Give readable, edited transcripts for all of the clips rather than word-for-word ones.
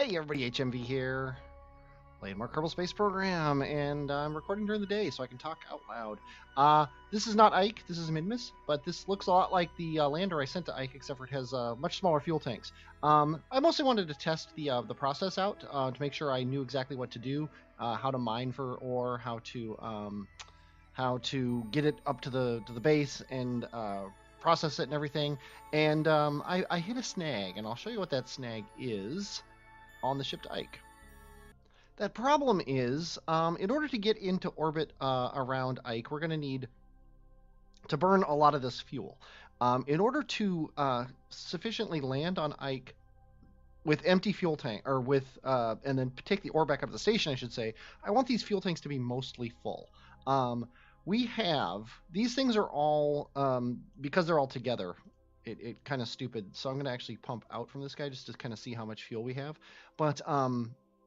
Hey everybody, HMV here, playing more Kerbal Space Program, and I'm recording during the day so I can talk out loud. This is not Ike, this is Midmus, but this looks a lot like the lander I sent to Ike, except for it has much smaller fuel tanks. I mostly wanted to test the process out to make sure I knew exactly what to do, how to mine for ore, how to get it up to the base and process it and everything. And I hit a snag, and I'll show you what that snag is on the ship to Ike. That problem is, in order to get into orbit around Ike, we're going to need to burn a lot of this fuel. In order to sufficiently land on Ike with empty fuel tank, or with, and then take the ore back up to the station, I should say, I want these fuel tanks to be mostly full. We have, these things are all, because they're all together, it kind of stupid. So I'm going to actually pump out from this guy just to kind of see how much fuel we have. But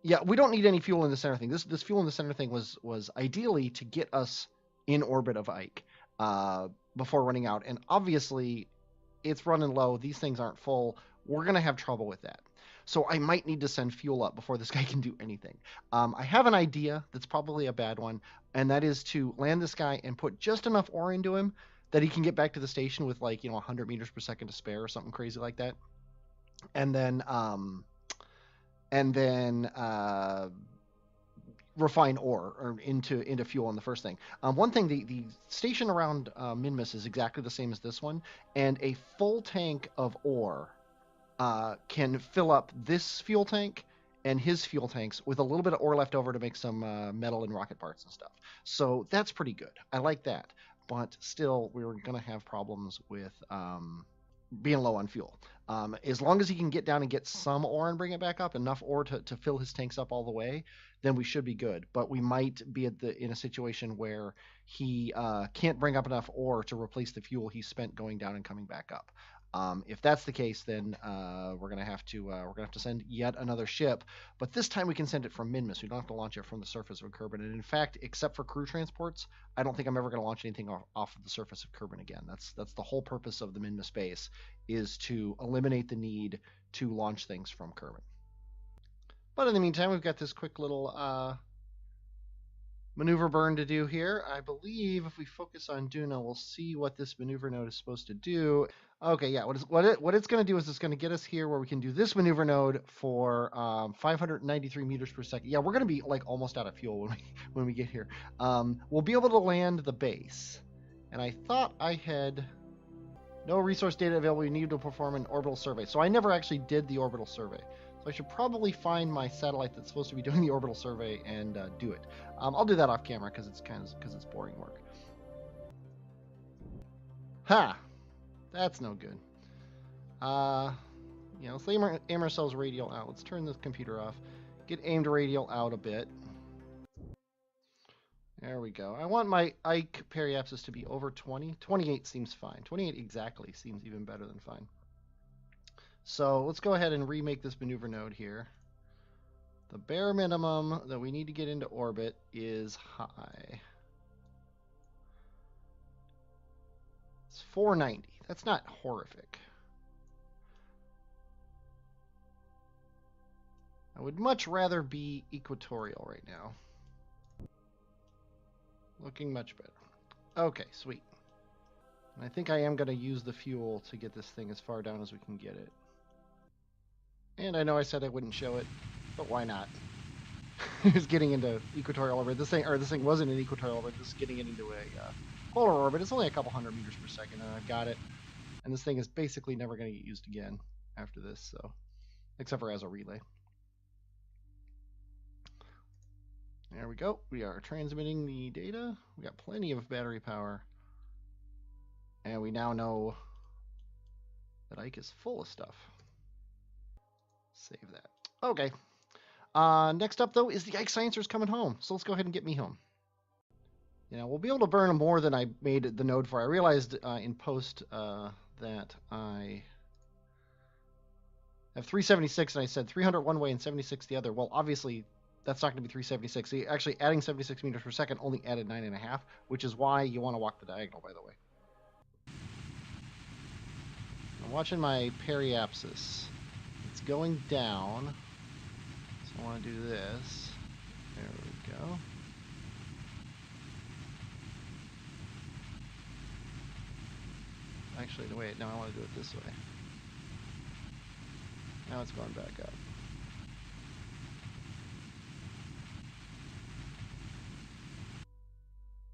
yeah, we don't need any fuel in the center thing. This fuel in the center thing was ideally to get us in orbit of Ike before running out. And obviously, it's running low. These things aren't full. We're going to have trouble with that. So I might need to send fuel up before this guy can do anything. I have an idea that's probably a bad one, and that is to land this guy and put just enough ore into him that he can get back to the station with, like, 100 meters per second to spare or something crazy like that. And then refine ore or into fuel in the first thing. One thing, the station around Minmus is exactly the same as this one, and a full tank of ore can fill up this fuel tank and his fuel tanks with a little bit of ore left over to make some metal and rocket parts and stuff. So that's pretty good. I like that. But still, we're going to have problems with being low on fuel. As long as he can get down and get some ore and bring it back up, enough ore to fill his tanks up all the way, then we should be good. But we might be in a situation where he can't bring up enough ore to replace the fuel he spent going down and coming back up. If that's the case, then we're gonna have to send yet another ship, but this time we can send it from Minmus. We don't have to launch it from the surface of Kerwin. And in fact, except for crew transports, I don't think I'm ever going to launch anything off of the surface of Kerwin again. That's the whole purpose of the Minmus base, is to eliminate the need to launch things from Kerwin. But in the meantime, we've got this quick little maneuver burn to do here. I believe if we focus on Duna, we'll see what this maneuver node is supposed to do. Okay, yeah, what it's going to do is it's going to get us here where we can do this maneuver node for 593 meters per second. Yeah, we're going to be like almost out of fuel when we get here. We'll be able to land the base. And I thought I had no resource data available. You need to perform an orbital survey. So I never actually did the orbital survey. So I should probably find my satellite that's supposed to be doing the orbital survey and do it. I'll do that off camera because it's boring work. Ha! That's no good. Let's aim ourselves radial out. Let's turn this computer off. Get aimed radial out a bit. There we go. I want my Ike periapsis to be over 20. 28 seems fine. 28 exactly seems even better than fine. So let's go ahead and remake this maneuver node here. The bare minimum that we need to get into orbit is high. It's 490. That's not horrific. I would much rather be equatorial right now. Looking much better. Okay, sweet. And I think I am going to use the fuel to get this thing as far down as we can get it. And I know I said I wouldn't show it, but why not? It's getting into equatorial orbit. This thing wasn't in equatorial orbit. This is getting it into a polar orbit. It's only a couple hundred meters per second, and I've got it. And this thing is basically never going to get used again after this, so except for as a relay. There we go. We are transmitting the data. We got plenty of battery power, and we now know that Ike is full of stuff. Save that. Okay. Next up, though, is the Ike Sciencers coming home. So let's go ahead and get me home. We'll be able to burn more than I made the node for. I realized in post that I have 376, and I said 300 one way and 76 the other. Well, obviously, that's not going to be 376. So actually, adding 76 meters per second only added 9.5, which is why you want to walk the diagonal, by the way. I'm watching my periapsis. It's going down. So I want to do this. There we go. Actually, wait, no, I want to do it this way. Now it's going back up.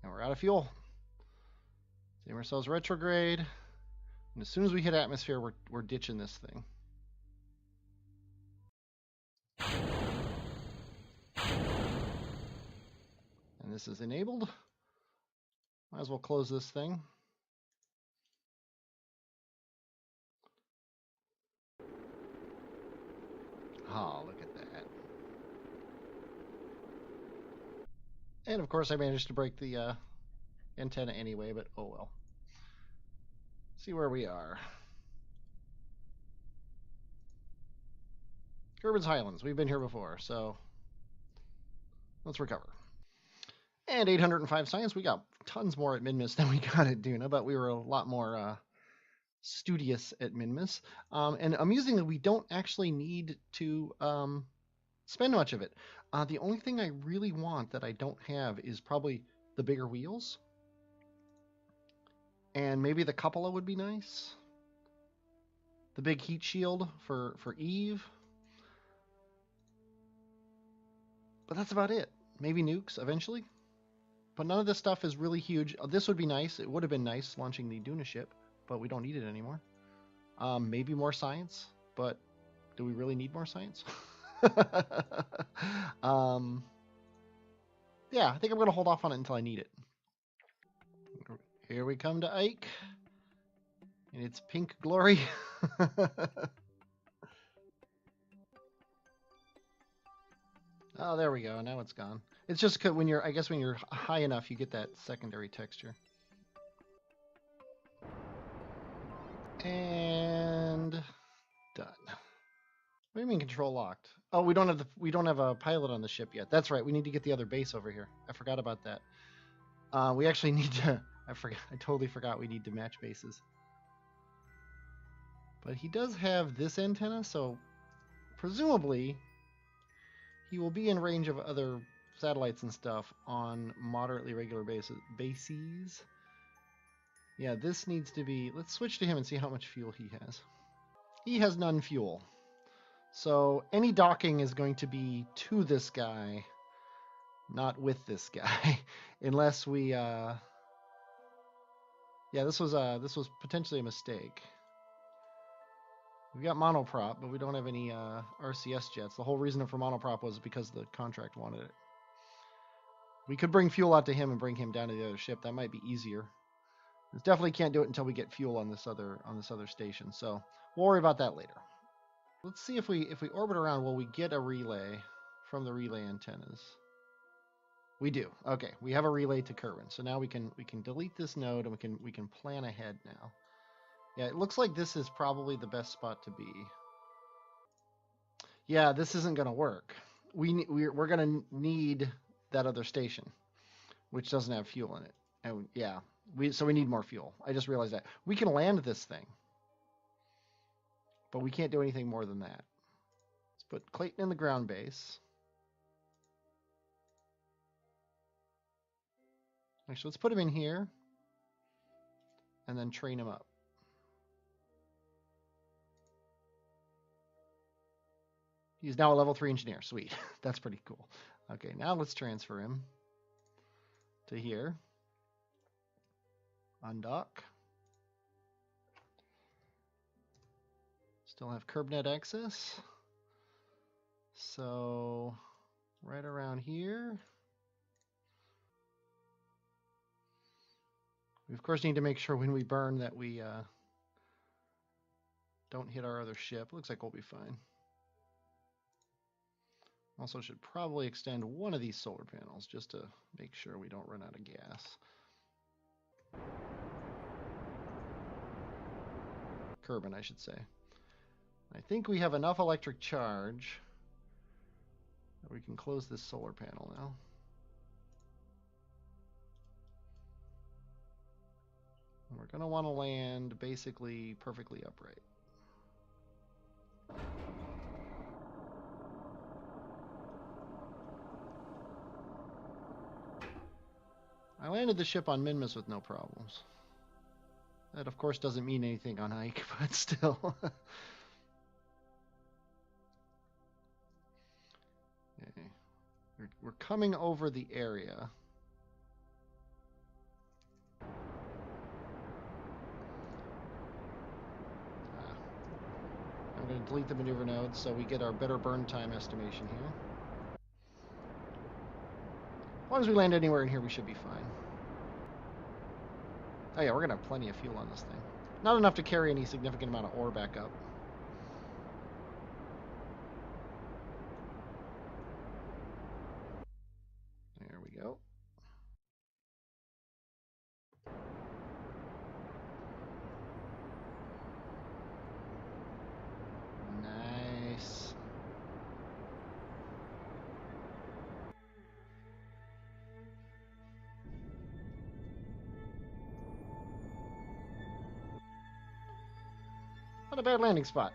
And we're out of fuel. Save ourselves retrograde. And as soon as we hit atmosphere, we're ditching this thing. And this is enabled. Might as well close this thing. Oh, look at that. And of course I managed to break the antenna anyway, but oh well. See where we are. Kerwin's Highlands. We've been here before, so let's recover. And 805 science. We got tons more at Minmus than we got at Duna, but we were a lot more studious at Minmus. And amusingly, we don't actually need to spend much of it. The only thing I really want that I don't have is probably the bigger wheels. And maybe the cupola would be nice. The big heat shield for Eve. But that's about it. Maybe nukes eventually. But none of this stuff is really huge. This would be nice. It would have been nice launching the Duna ship, but we don't need it anymore. Maybe more science, but do we really need more science? Yeah, I think I'm going to hold off on it until I need it. Here we come to Ike in its pink glory. Oh, there we go. Now it's gone. It's just when you're, I guess when you're high enough, you get that secondary texture. And done. What do you mean control locked? Oh, we don't have a pilot on the ship yet. That's right. We need to get the other base over here. I forgot about that. We actually need to. I totally forgot we need to match bases. But he does have this antenna, so presumably he will be in range of other satellites and stuff on moderately regular bases. Yeah, this needs to be. Let's switch to him and see how much fuel he has. He has none fuel. So any docking is going to be to this guy, not with this guy, unless we. Yeah, this was potentially a mistake. We got monoprop, but we don't have any RCS jets. The whole reason for monoprop was because the contract wanted it. We could bring fuel out to him and bring him down to the other ship. That might be easier. We definitely can't do it until we get fuel on this other station. So we'll worry about that later. Let's see if we orbit around, will we get a relay from the relay antennas? We do. Okay, we have a relay to Kerwin. So now we can delete this node and we can plan ahead now. Yeah, it looks like this is probably the best spot to be. Yeah, this isn't going to work. We're going to need that other station, which doesn't have fuel in it. And yeah, so we need more fuel. I just realized that. We can land this thing, but we can't do anything more than that. Let's put Clayton in the ground base. Actually, let's put him in here and then train him up. He's now a level 3 engineer. Sweet. That's pretty cool. Okay, now let's transfer him to here. Undock. Still have CurbNet access. So right around here. We of course need to make sure when we burn that we don't hit our other ship. Looks like we'll be fine. Also should probably extend one of these solar panels just to make sure we don't run out of gas. Kerwin, I should say. I think we have enough electric charge that we can close this solar panel now. And we're going to want to land basically perfectly upright. I landed the ship on Minmus with no problems. That, of course, doesn't mean anything on Ike, but still. Okay. We're coming over the area. I'm going to delete the maneuver node so we get our better burn time estimation here. As long as we land anywhere in here, we should be fine. Oh yeah, we're going to have plenty of fuel on this thing. Not enough to carry any significant amount of ore back up. There we go. Nice. Not a bad landing spot.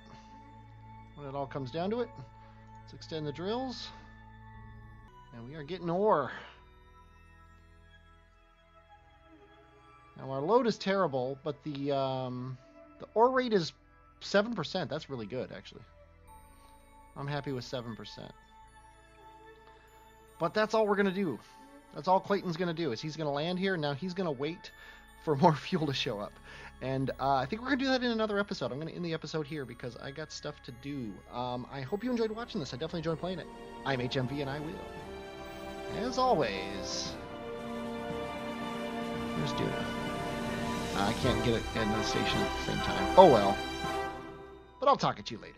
When it all comes down to it, let's extend the drills. And we are getting ore. Now our load is terrible, but the ore rate is 7%. That's really good, actually. I'm happy with 7%. But that's all we're going to do. That's all Clayton's going to do, is he's going to land here, and now he's going to wait for more fuel to show up. And I think we're going to do that in another episode. I'm going to end the episode here because I got stuff to do. I hope you enjoyed watching this. I definitely enjoyed playing it. I'm HMV, and I will, as always... Where's Duna? I can't get it in the station at the same time. Oh well. But I'll talk at you later.